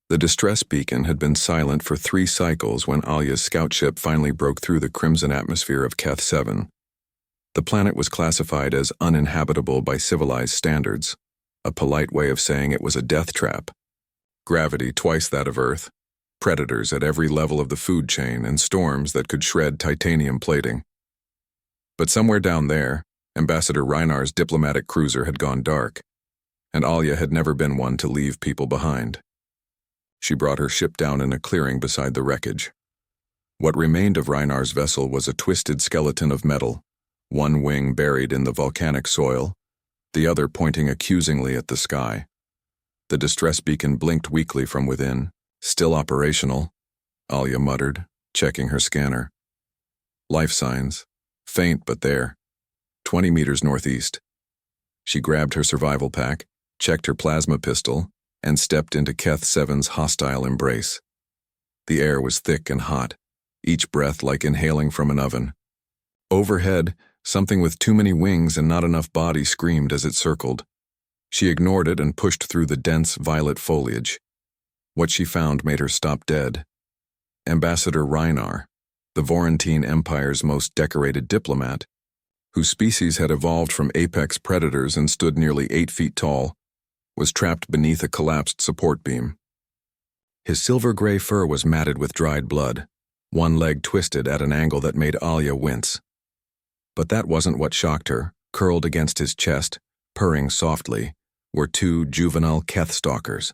The distress beacon had been silent for 3 cycles when Alya's scout ship finally broke through the crimson atmosphere of Keth 7. The planet was classified as uninhabitable by civilized standards, a polite way of saying it was a death trap. Gravity twice that of Earth, predators at every level of the food chain, and storms that could shred titanium plating. But somewhere down there, Ambassador Reinar's diplomatic cruiser had gone dark, and Alya had never been one to leave people behind. She brought her ship down in a clearing beside the wreckage. What remained of Reinar's vessel was a twisted skeleton of metal, one wing buried in the volcanic soil, the other pointing accusingly at the sky. The distress beacon blinked weakly from within. Still operational, Alya muttered, checking her scanner. Life signs, faint but there, 20 meters northeast. She grabbed her survival pack, checked her plasma pistol, and stepped into Keth 7's hostile embrace. The air was thick and hot, each breath like inhaling from an oven. Overhead, something with too many wings and not enough body screamed as it circled. She ignored it and pushed through the dense violet foliage. What she found made her stop dead. Ambassador Reinar, the Vorentine Empire's most decorated diplomat, whose species had evolved from apex predators and stood nearly 8 feet tall, was trapped beneath a collapsed support beam. His silver-gray fur was matted with dried blood, one leg twisted at an angle that made Alya wince. But that wasn't what shocked her. Curled against his chest, purring softly, were 2 juvenile Keth stalkers.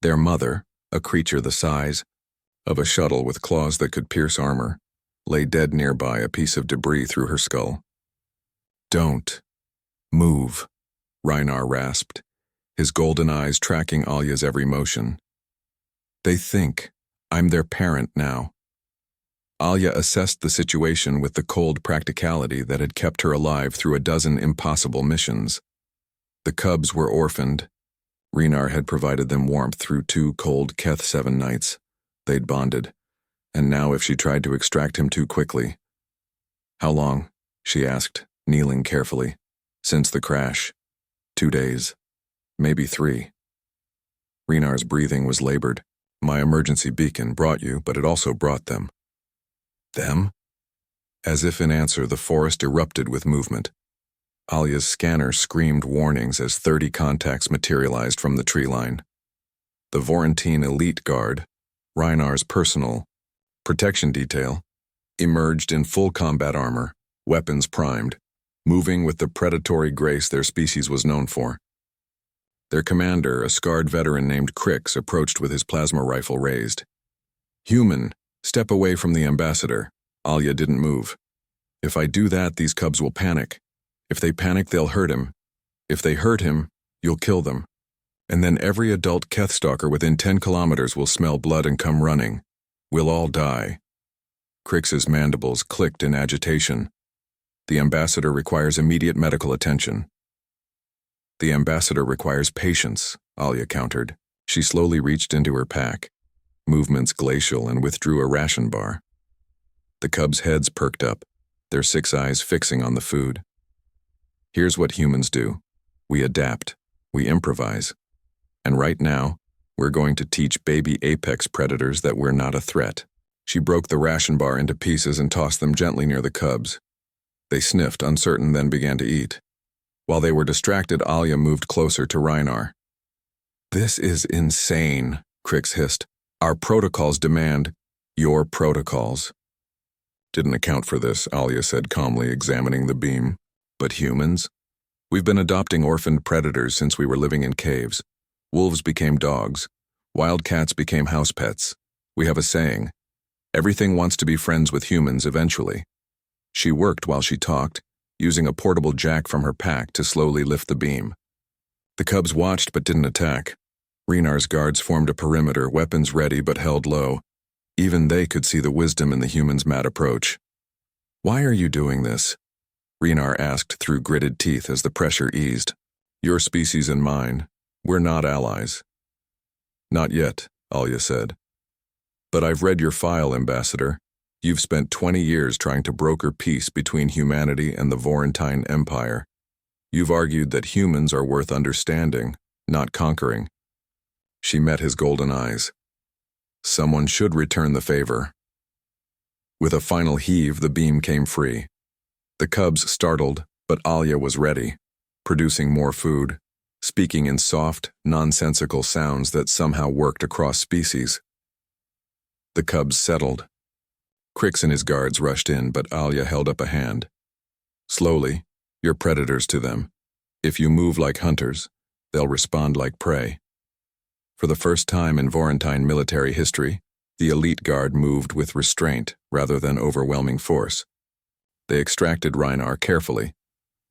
Their mother, a creature the size of a shuttle with claws that could pierce armor, lay dead nearby, a piece of debris through her skull. "Don't move," Reinar rasped, his golden eyes tracking Alya's every motion. "They think I'm their parent now." Alya assessed the situation with the cold practicality that had kept her alive through a dozen impossible missions. The cubs were orphaned. Reinar had provided them warmth through 2 cold Keth 7 nights. They'd bonded, and now if she tried to extract him too quickly. "How long?" she asked, kneeling carefully. "Since the crash. 2 days. Maybe 3. Reinar's breathing was labored. "My emergency beacon brought you, but it also brought them." "Them?" As if in answer, the forest erupted with movement. Alya's scanner screamed warnings as 30 contacts materialized from the tree line. The Vorentine elite guard, Reinar's personal protection detail, emerged in full combat armor, weapons primed, moving with the predatory grace their species was known for. Their commander, a scarred veteran named Crix, approached with his plasma rifle raised. "Human, step away from the ambassador." Alya didn't move. "If I do that, these cubs will panic. If they panic, they'll hurt him. If they hurt him, you'll kill them. And then every adult Keth stalker within 10 kilometers will smell blood and come running. We'll all die." Crix's mandibles clicked in agitation. "The ambassador requires immediate medical attention." "The ambassador requires patience," Alya countered. She slowly reached into her pack, movements glacial, and withdrew a ration bar. The cubs' heads perked up, their 6 eyes fixing on the food. "Here's what humans do. We adapt. We improvise. And right now, we're going to teach baby apex predators that we're not a threat." She broke the ration bar into pieces and tossed them gently near the cubs. They sniffed, uncertain, then began to eat. While they were distracted, Alya moved closer to Reinar. "This is insane," Crix hissed. "Our protocols demand your protocols." "Didn't account for this," Alya said calmly, examining the beam. "But humans? We've been adopting orphaned predators since we were living in caves. Wolves became dogs. Wild cats became house pets. We have a saying, everything wants to be friends with humans eventually." She worked while she talked, using a portable jack from her pack to slowly lift the beam. The cubs watched but didn't attack. Reinar's guards formed a perimeter, weapons ready but held low. Even they could see the wisdom in the humans' mad approach. "Why are you doing this?" Reinar asked through gritted teeth as the pressure eased. "Your species and mine. We're not allies." "Not yet," Alya said. "But I've read your file, Ambassador. You've spent 20 years trying to broker peace between humanity and the Vorentine Empire. You've argued that humans are worth understanding, not conquering. She met his golden eyes. Someone should return the favor. With a final heave, the beam came free. The cubs startled, but Alia was ready, producing more food, speaking in soft, nonsensical sounds that somehow worked across species. The cubs settled. Crix and his guards rushed in, but Alia held up a hand. Slowly, you're predators to them. If you move like hunters, they'll respond like prey. For the first time in Vorentine military history, the elite guard moved with restraint rather than overwhelming force. They extracted Reinar carefully,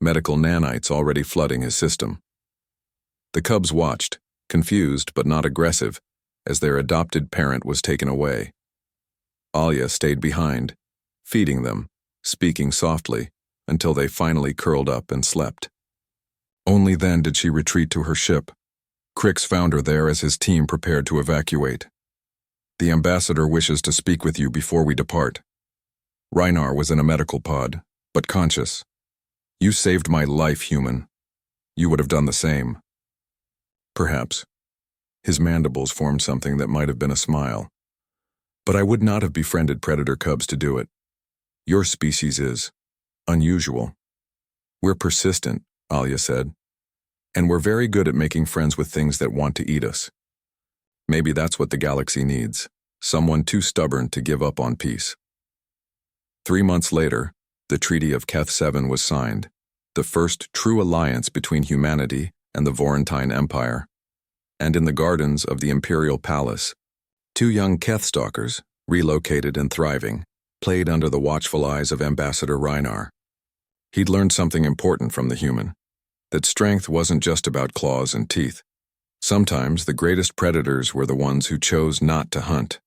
medical nanites already flooding his system. The cubs watched, confused but not aggressive, as their adopted parent was taken away. Alia stayed behind, feeding them, speaking softly, until they finally curled up and slept. Only then did she retreat to her ship. Crix found her there as his team prepared to evacuate. The ambassador wishes to speak with you before we depart. Reinar was in a medical pod, but conscious. You saved my life, human. You would have done the same. Perhaps. His mandibles formed something that might have been a smile. But I would not have befriended predator cubs to do it. Your species is unusual. We're persistent, Alia said. And we're very good at making friends with things that want to eat us. Maybe that's what the galaxy needs, someone too stubborn to give up on peace. 3 months later, the Treaty of Keth 7 was signed, the first true alliance between humanity and the Vorentine Empire. And in the gardens of the Imperial Palace, 2 young Keth stalkers, relocated and thriving, played under the watchful eyes of Ambassador Reinar. He'd learned something important from the human, that strength wasn't just about claws and teeth. Sometimes the greatest predators were the ones who chose not to hunt.